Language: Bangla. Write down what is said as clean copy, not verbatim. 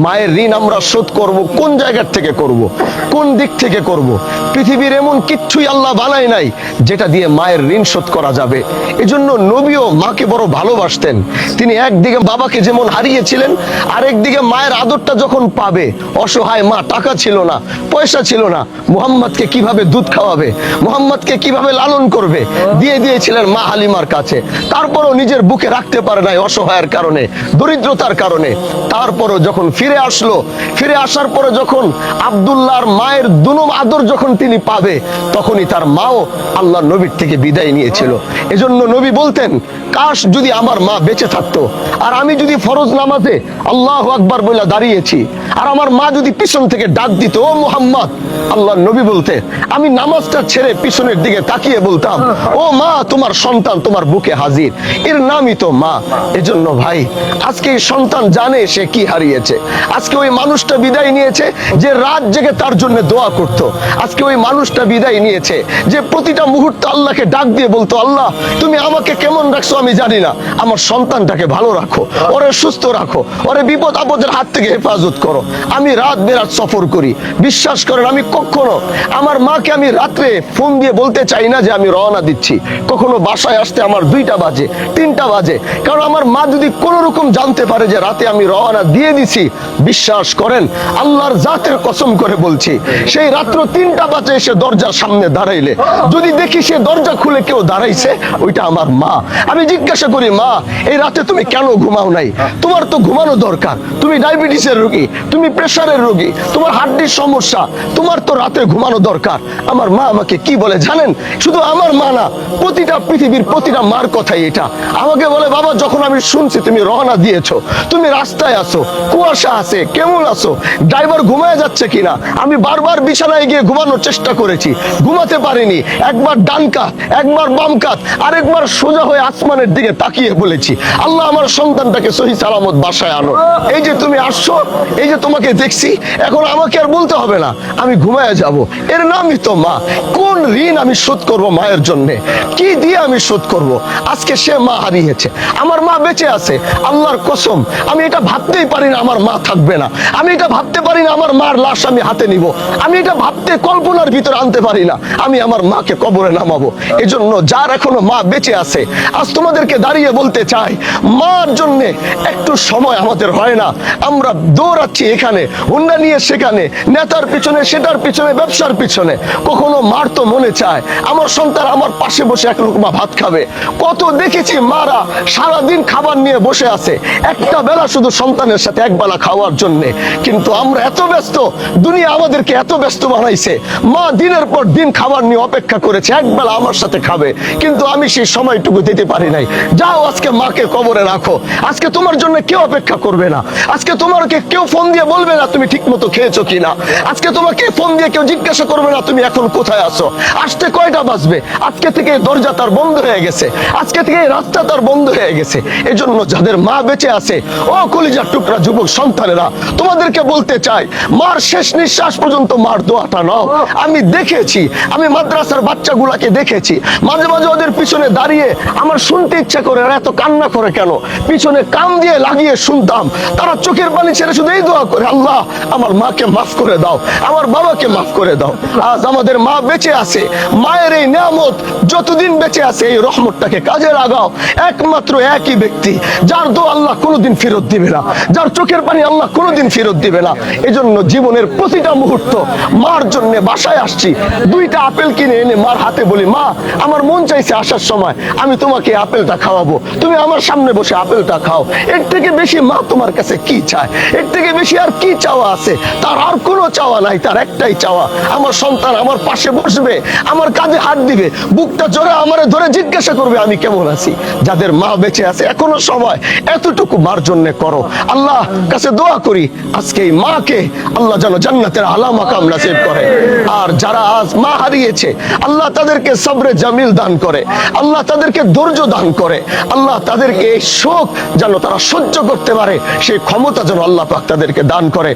মায়ের ঋণ আমরা শোধ করব কোন জায়গা থেকে করব, কোন দিক থেকে করব? পৃথিবীর এমন কিচ্ছুই আল্লাহ বানায় নাই যেটা দিয়ে মায়ের ঋণ শোধ করা যাবে। এজন্য নবীও মাকে বড় ভালোবাসতেন। তিনি একদিকে বাবাকে যেমন হারিয়েছিলেন, আরেকদিকে মায়ের আদরটা যখন পাবে, অসহায় মা, টাকা ছিল না, পয়সা ছিল না, মুহাম্মদকে কিভাবে দুধ খাওয়াবে, মুহাম্মদকে কিভাবে লালন করবে, দিয়ে দিয়েছিলেন মা হালিমার কাছে। তারপরও নিজের বুকে রাখতে পারে নাই অসহায়ের কারণে, দরিদ্রতার কারণে। তারপরও যখন ফিরে আসলো, ফিরে আসার পরে যখন আব্দুল্লাহর মায়ের দুনম আদর যখন তিনি পাবে, তখনই তার মাও আল্লাহ নবীর থেকে বিদায় নিয়েছিল। এজন্য নবী বলতেন, কাশ যদি আমার মা বেঁচে থাকতো, আর আমি যদি ফরজ নামাজে আল্লাহু আকবার বলে দাঁড়িয়েছি, আর আমার মা যদি পিছন থেকে ডাক দিত, ও মুহাম্মদ, আল্লাহ নবী বলতে, আমি নামাজটা ছেড়ে পিছনের দিকে তাকিয়ে বলতাম, ও মা, তোমার সন্তান তোমার বুকে হাজির। এর নামই তো মা। এজন্য ভাই, আজকে এই সন্তান জানে সে কি হারিয়েছে। আজকে ওই মানুষটা বিদায় নিয়েছে যে রাত জেগে তার জন্য দোয়া করত। আজকে ওই মানুষটা বিদায় নিয়েছে যে প্রতিটা মুহূর্তে আল্লাহকে ডাক দিয়ে বলতো, আল্লাহ তুমি আমাকে কেমন রাখছো আমি জানি না, আমার সন্তানটাকে ভালো রাখো, ওরে সুস্থ রাখো, ওরে বিপদ আপদের হাত থেকে হেফাজত করো। আমি রাত বেরাত সফর করি, বিশ্বাস করেন আমি কখনো আমার মাকে আমি রাত্রে ফোন দিয়ে বলতে চাই না যে আমি রওনা দিচ্ছি। কখনো বাসায় আসতে আমার 2টা বাজে, 3টা বাজে, কারণ আমার মা যদি কোনো রকম জানতে পারে যে রাতে আমি রওনা দিয়ে দিছি, বিশ্বাস করেন আল্লাহর জাতের কসম করে বলছি, সেই রাত্র 3টা বাজে এসে দরজার সামনে দাঁড়াইলে যদি দেখি সে দরজা খুলে কেউ দাঁড়াইছে, ওইটা আমার মা। আমি জিজ্ঞাসা করি, মা এই রাতে তুমি কেন ঘুমাও নাই? তোমার তো ঘুমানো দরকার, তুমি ডায়াবেটিসের রোগী, তুমি প্রেসারের রোগী, তোমার হার্টের সমস্যা, তোমার তো রাতে ঘুমানো দরকার। আমার মা আমাকে কি বলে জানেন? শুধু আমার মা না, প্রতিটা পৃথিবীর প্রতিটা মার কথাই এটা। আমাকে বলে, বাবা যখন আমি শুনছি তুমি রওনা দিয়েছো, তুমি রাস্তায় আছো, কুয়াশা আছে, কেমন আছো, ড্রাইভার ঘুমায় যাচ্ছে কিনা, আমি বারবার বিছানায় গিয়ে ঘুমানোর চেষ্টা করেছি, ঘুমাতে পারিনি। একবার ডান কাত, একবার বাম কাত, আরেকবার সোজা হয়ে আসমানের দিকে তাকিয়ে বলেছি, আল্লাহ আমার সন্তানটাকে সহি সালামত বাসায় আনো। এই যে তুমি আসছো, এই যে তোমাকে দেখছি, এখন আমাকে আর বলতে হবে না আমি ঘুমায় যাব। এর নামই তো মা। কোন ঋণ আমি শোধ করব মায়ের জন্য? কি দিয়ে আমি শোধ করব? আজকে সে মা হারিয়েছে, আমার মা বেঁচে আছে। আল্লাহর কসম, আমি এটা ভাবতেই পারি না আমার মা থাকবে না। আমি এটা ভাবতে পারি না আমার মার লাশ আমি হাতে নিব। আমি এটা ভাবতে, কল্পনার ভিতরে আনতে পারি না আমি আমার মাকে কবরে নামাবো। এজন্য যার এখনো মা বেঁচে আছে, আজ তোমাদেরকে দাঁড়িয়ে বলতে চাই, মার জন্য একটু সময় আমাদের হয় না। আমরা দৌড়াচ্ছি এখানে, হুন্ডা নিয়ে সেখানে, নেতার পিছনে, সেটার পিছনে, ব্যবসার পিছনে। কখনো মার তো মনে চায় আমার সন্তান আমার পাশে বসে এক লুকমা ভাত খাবে। কত দেখেছি মারা সারাদিন খাবার নিয়ে বসে আছে, একটা বেলা শুধু সন্তানের সাথে একবেলা খাওয়ার জন্য। কিন্তু আমরা এত ব্যস্ত, দুনিয়া আমাদেরকে এত ব্যস্ত বানাইছে। মা দিনের পর দিন খাবার নিয়ে অপেক্ষা করেছে, একবেলা আমার সাথে খাবে, কিন্তু আমি সেই সময়টুকু দিতে পারি নাই। যাও আজকে মাকে কবরে রাখো। আজকে তোমার জন্য কেউ অপেক্ষা করবে না। আজকে তোমাকে কেউ ফোন দিয়ে বলবে না তুমি ঠিক মতো খেয়েছো কিনা। আজকে তোমাকে ফোন দিয়ে কেউ জিজ্ঞাসা করবে না তুমি এখন কোথায় আছো, আসতে কয়টা বাজবে। আজকে থেকে দরজা তার বন্ধ হয়ে গেছে, আজকে থেকে রাস্তা তার বন্ধ হয়ে গেছে। এজন্য যাদের মা বেঁচে আছে, ও কলিজার টুকরা যুবক সন্তানেরা, তোমাদেরকে বলতে চাই, মার শেষ নিঃশ্বাস পর্যন্ত মার দোয়াটা নাও। আমি দেখেছি, আমি মাদ্রাসার বাচ্চাগুলাকে দেখেছি, মাঝে মাঝে ওদের পিছনে দাঁড়িয়ে আমার শুনতে ইচ্ছা করে, এরা এত কান্না করে কেন? পিছনে কান দিয়ে লাগিয়ে শুনতাম, তারা চোখের পানি ছেড়ে শুধু এই দোয়া করে, আল্লাহ আমার মাকে মাফ করে দাও, আমার বাবাকে মাফ করে দাও। আজ আমাদের মা বেঁচে আছে, মায়ের এই নিয়ামত যতদিন বেঁচে আছে, এই রহমতটাকে কাজে লাগাও। একমাত্র একই ব্যক্তি যার দোয়া আল্লাহ কোনোদিন ফেরত দিবে না, যার চোখের পানি আল্লাহ কোনোদিন ফেরত দিবে না। এজন্য জীবনের প্রতিটা মুহূর্ত মার জন্য বাসায় আসছি, 2টা আপেল কিনে এনে মার হাতে বলি, মা আমার মন চাইছে আসার সময় আমি তোমাকে আপেলটা খাওয়াবো, তুমি আমার সামনে বসে আপেলটা খাও। এর থেকে বেশি মা তোমার কাছে কি চায়? এর থেকে বেশি আর কি চাওয়া আছে? তার আর কোনো চাওয়া নাই, তার একটাই চাওয়া, আমার সন্তান আমার পাশে বসবে, আমার কাঁধে হাত দিবে, বুকটা জোরে আমারে ধরে জিজ্ঞাসা করবে আমি কেমন আছি। যাদের মা বেঁচে আছে এখনো সময়, এতটুকু মার জন্য করো। আল্লাহ কাছে দোয়া করি আজকে এই মাকে আল্লাহ যেন জান্নাতের আলা মাকাম নসিব করে। আর যারা আজ মা হারিয়েছে, আল্লাহ তাদেরকে সবরে জামিল দান করে, আল্লাহ তাদেরকে ধৈর্য দান করে, আল্লাহ তাদেরকে এই শোক যেন তারা সহ্য করতে পারে, সেই ক্ষমতা যেন আল্লাহ পাক তাদেরকে দান করে।